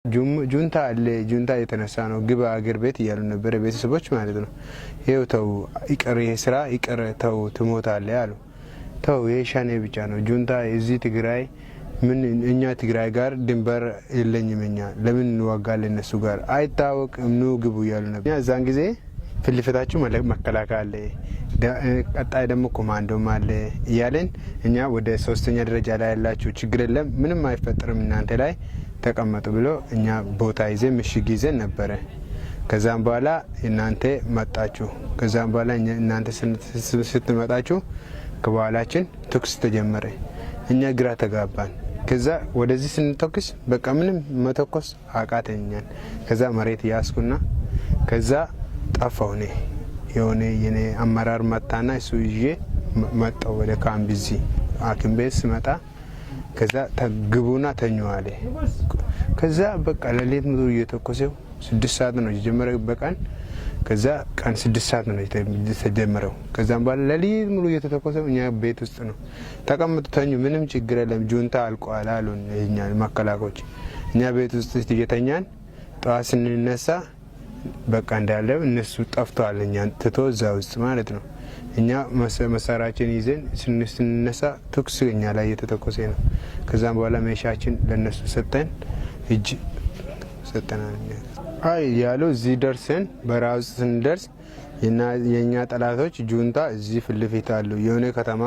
ጁንታ አለ ጁንታ የተነሳ ነው ግባ አገር ቤት እያሉ ነበር ቤተሰቦች ማለት ነው። ይሄው ተው ይቀር ይሄ ስራ ይቀር ተው ትሞታለህ አሉ። ተው ይሄ ሻኔ ብቻ ነው ጁንታ እዚህ ትግራይ ምን እኛ ትግራይ ጋር ድንበር የለኝም እኛ ለምን እንዋጋለን እነሱ ጋር አይታወቅም ኑ ግቡ እያሉ ነበር። እዛን ጊዜ ፍልፍታችሁ መከላከያ አለ ቀጣይ ደግሞ ኮማንዶም አለ እያለን እኛ ወደ 3ኛ ደረጃ ላይ ያላችሁ ችግር የለም ምንም አይፈጠርም እናንተ ላይ ተቀመጡ ብሎ እኛ ቦታ ይዘን ምሽግ ይዘን ነበር። ከዛም በኋላ እናንተ መጣችሁ። ከዛም በኋላ እናንተ ስትመጣችሁ ከበኋላችን ተኩስ ተጀመረ። እኛ ግራ ተጋባን። ከዛ ወደዚህ ስንተኩስ በቃ ምንም መተኮስ አቃተኛል። ከዛ መሬት ያስኩና ከዛ ጠፋው ነኝ የሆነ የኔ አመራር መጣና እሱ ይዤ መጣው ወደ ካምቢዚ ሐኪም ቤት ስመጣ ከዛ ተግቡና ተኙዋለ። ከዛ በቃ ለሌት ሙሉ እየተኮሰው 6 ሰዓት ነው የጀመረው በቀን። ከዛ ቀን 6 ሰዓት ነው የተጀመረው። ከዛም በኋላ ለሌት ሙሉ እየተተኮሰው እኛ ቤት ውስጥ ነው ተቀምጡ ተኙ ምንም ችግር የለም ጁንታ አልቋል አሉን እኛ መከላከያዎች። እኛ ቤት ውስጥ እየተኛን ጠዋት ስንነሳ በቃ እንዳለው እነሱ ጠፍተዋል እኛን ትቶ እዛ ውስጥ ማለት ነው። እኛ መሳሪያችን ይዘን ስንነሳ ተኩስ እኛ ላይ እየተተኮሰ ነው። ከዛም በኋላ መሻችን ለነሱ ሰጠን እጅ ሰጠናል። አይ ያሉ እዚህ ደርሰን በራስ ስንደርስ የኛ ጠላቶች ጁንታ እዚህ ፍልፊት አሉ የሆነ ከተማ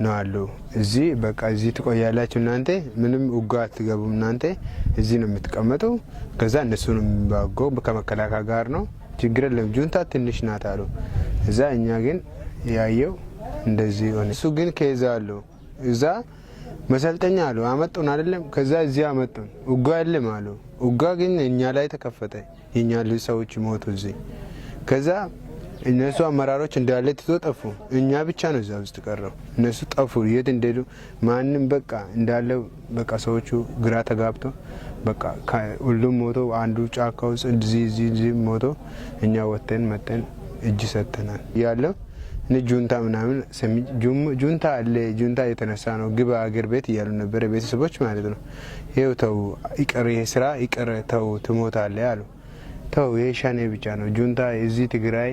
ነው አሉ። እዚህ በቃ እዚህ ትቆያላችሁ እናንተ ምንም ውጋ አትገቡም እናንተ እዚህ ነው የምትቀመጡ። ከዛ እነሱ ነው የሚባገው ከመከላከያ ጋር ነው ችግር የለም ጁንታ ትንሽ ናት አሉ። እዛ እኛ ግን ያየው እንደዚህ ሆነ። እሱ ግን ከዛ አሉ እዛ መሰልጠኛ አሉ አመጡን አይደለም። ከዛ እዚህ አመጡን ውጋ የለም አሉ። ውጋ ግን እኛ ላይ ተከፈተ የኛ ሰዎች ሞቱ እዚህ። ከዛ እነሱ አመራሮች እንዳለ ትቶ ጠፉ። እኛ ብቻ ነው እዛ ውስጥ ቀረው። እነሱ ጠፉ የት እንደሄዱ ማንም በቃ እንዳለ በቃ ሰዎቹ ግራ ተጋብቶ በቃ ሁሉም ሞቶ አንዱ ጫካ ውስጥ እዚህ ሞቶ እኛ ወተን መጠን እጅ ሰጥተናል ያለው ጁንታ ምናምን ጁንታ አለ ጁንታ የተነሳ ነው ግባ አገር ቤት እያሉ ነበር ቤተሰቦች ማለት ነው። ይሄው ተው ይቀር ይሄ ስራ ይቀር ተው ትሞታለህ አሉ። ተው ይሄ ሻኔ ብቻ ነው ጁንታ እዚህ ትግራይ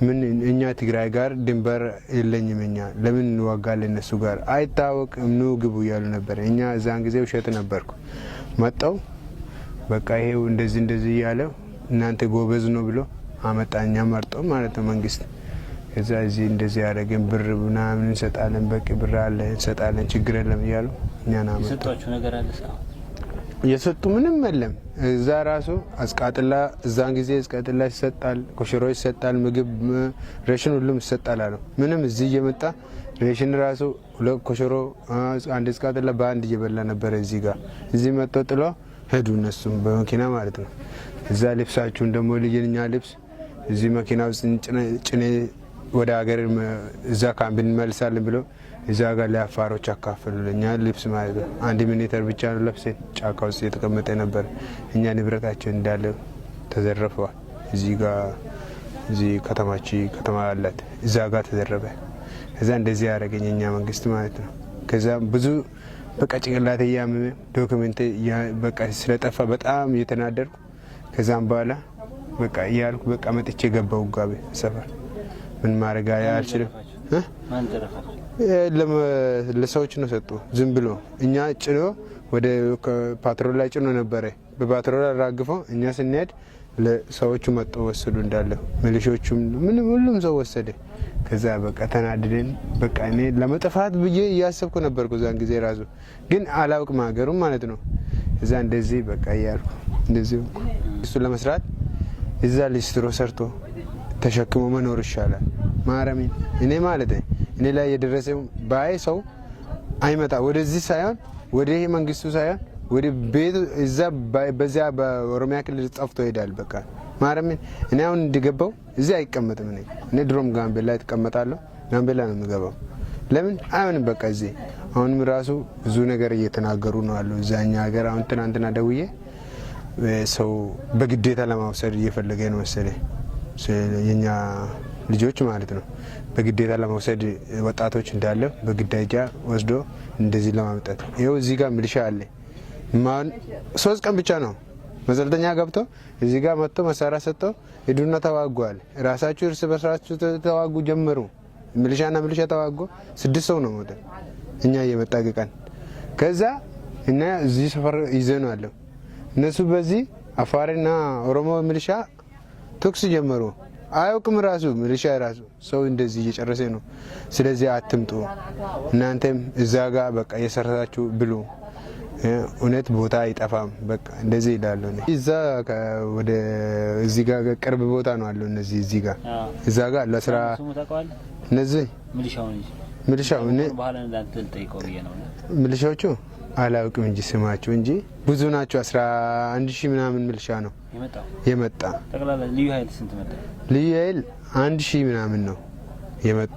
ምን እኛ ትግራይ ጋር ድንበር የለኝም እኛ ለምን እንዋጋለን እነሱ ጋር አይታወቅም ኑ ግቡ እያሉ ነበር። እኛ እዛን ጊዜ ውሸት ነበርኩ መጣው በቃ ይሄው እንደዚህ ያለው እናንተ ጎበዝ ነው ብሎ አመጣኛ መርጦ ማለት ነው መንግስት። ከዛ እዚህ እንደዚህ ያደረገን ብር ምናምን እንሰጣለን በቂ ብር አለ እንሰጣለን ችግር የለም እያሉ እኛና አመጣ። የሰጧችሁ ነገር አለ ሰው የሰጡ ምንም የለም። እዛ ራሱ አስቃጥላ እዛን ጊዜ አስቃጥላ ይሰጣል ኮሽሮ ይሰጣል ምግብ ሬሽን ሁሉም ይሰጣል አሉ። ምንም እዚህ እየመጣ ሬሽን ራሱ ለኮሽሮ አንድ አስቃጥላ በአንድ እየበላ ነበር እዚህ ጋር። እዚህ መጥቶ ጥሎ ሄዱ እነሱም በመኪና ማለት ነው። እዛ ልብሳችሁን ደግሞ ልጅኛ ልብስ እዚህ መኪና ውስጥ ጭኔ ወደ ሀገር እዛ ካምፕ እንመልሳለን ብሎ እዛ ጋር ለአፋሮች አካፈሉልኛ ልብስ ማለት ነው። 1 ሚሊሜትር ብቻ ነው ለብሰን ጫካ ውስጥ የተቀመጠ ነበር። እኛ ንብረታችን እንዳለ ተዘረፈዋል። እዚህ ጋር እዚህ ከተማ አላት እዛ ጋር ተዘረፈ። ከዛ እንደዚህ ያደረገኝ እኛ መንግስት ማለት ነው። ከዛ ብዙ በቃ ጭንቅላቴ ያመመ ዶክመንት በቃ ስለጠፋ በጣም እየተናደርኩ ከዛም በኋላ በቃ ያልኩ በቃ መጥቼ ገባው ጋቤ ሰፈር ምን ማድረግ አልችልም። ማን ዘረፋችሁ? ለሰዎች ነው ሰጡ ዝም ብሎ እኛ ጭኖ ወደ ፓትሮል ላይ ጭኖ ነበር። በፓትሮል አራግፎ እኛ ስንሄድ ለሰዎቹ መጥቶ ወሰዱ እንዳለ ሚሊሾቹም ምን ሁሉም ሰው ወሰደ። ከዛ በቃ ተናድደን በቃ እኔ ለመጥፋት ብዬ እያሰብኩ ነበርኩ ዛን ጊዜ ራሱ ግን አላውቅም ሀገሩን ማለት ነው። እዛ እንደዚህ በቃ ያልኩ እንደዚህ እሱ ለመስራት እዛ ሊስትሮ ሰርቶ ተሸክሞ መኖር ይሻላል። ማረሚን እኔ ማለት እኔ ላይ የደረሰው ባይ ሰው አይመጣ ወደዚህ ሳይሆን ወደ ይሄ መንግስቱ ሳይሆን ወደ ቤቱ እዛ በዛ በኦሮሚያ ክልል ጠፍቶ ይሄዳል። በቃ ማረሚን እኔ አሁን እንዲገባው እዚህ አይቀመጥም። እኔ ድሮም ጋምቤላ ተቀመጣለሁ ጋምቤላ ነው የምገባው። ለምን አይሆንም በቃ እዚህ አሁንም ራሱ ብዙ ነገር እየተናገሩ ነው አሉ እዛኛ ሀገር። አሁን ትናንትና ደውዬ ሰው በግዴታ ለማውሰድ እየፈለገ ነው መሰለኝ የኛ ልጆች ማለት ነው። በግዴታ ለመውሰድ ወጣቶች እንዳለ በግዳጃ ወስዶ እንደዚህ ለማምጣት ይሄው እዚህ ጋር ሚሊሻ አለ ማን 3 ቀን ብቻ ነው መሰልጠኛ ገብቶ እዚህ ጋር መጥቶ መሳሪያ ሰጥቶ ሂዱና ተዋጉ አለ። ራሳችሁ እርስ በርሳችሁ ተዋጉ ጀመሩ። ሚሊሻና ሚሊሻ ተዋጉ። 6 ሰው ነው ሞተ። እኛ እየመጣቀቀን ከዛ እና እዚህ ሰፈር ይዘኑ አለው። እነሱ በዚህ አፋርና ኦሮሞ ሚሊሻ ተኩስ ጀመሩ። አያውቅም ራሱ ሚሊሻ ራሱ ሰው እንደዚህ እየጨረሰ ነው። ስለዚህ አትምጡ እናንተም እዛ ጋር በቃ እየሰራችሁ ብሉ፣ እውነት ቦታ አይጠፋም በቃ እንደዚህ ይላሉ። እዛ ወደ እዚህ ጋር ቅርብ ቦታ ነው አለው። እነዚህ እዚህ ጋር እዛ ጋር ለስራ እነዚህ ሚሊሻዎቹ አላውቅም እንጂ ስማቸው እንጂ ብዙ ናቸው። 11,000 ምናምን ሚሊሻ ነው የመጣ። ጠቅላላ ልዩ ኃይል ስንት መጣ? ልዩ ኃይል 1,000 ምናምን ነው የመጣ።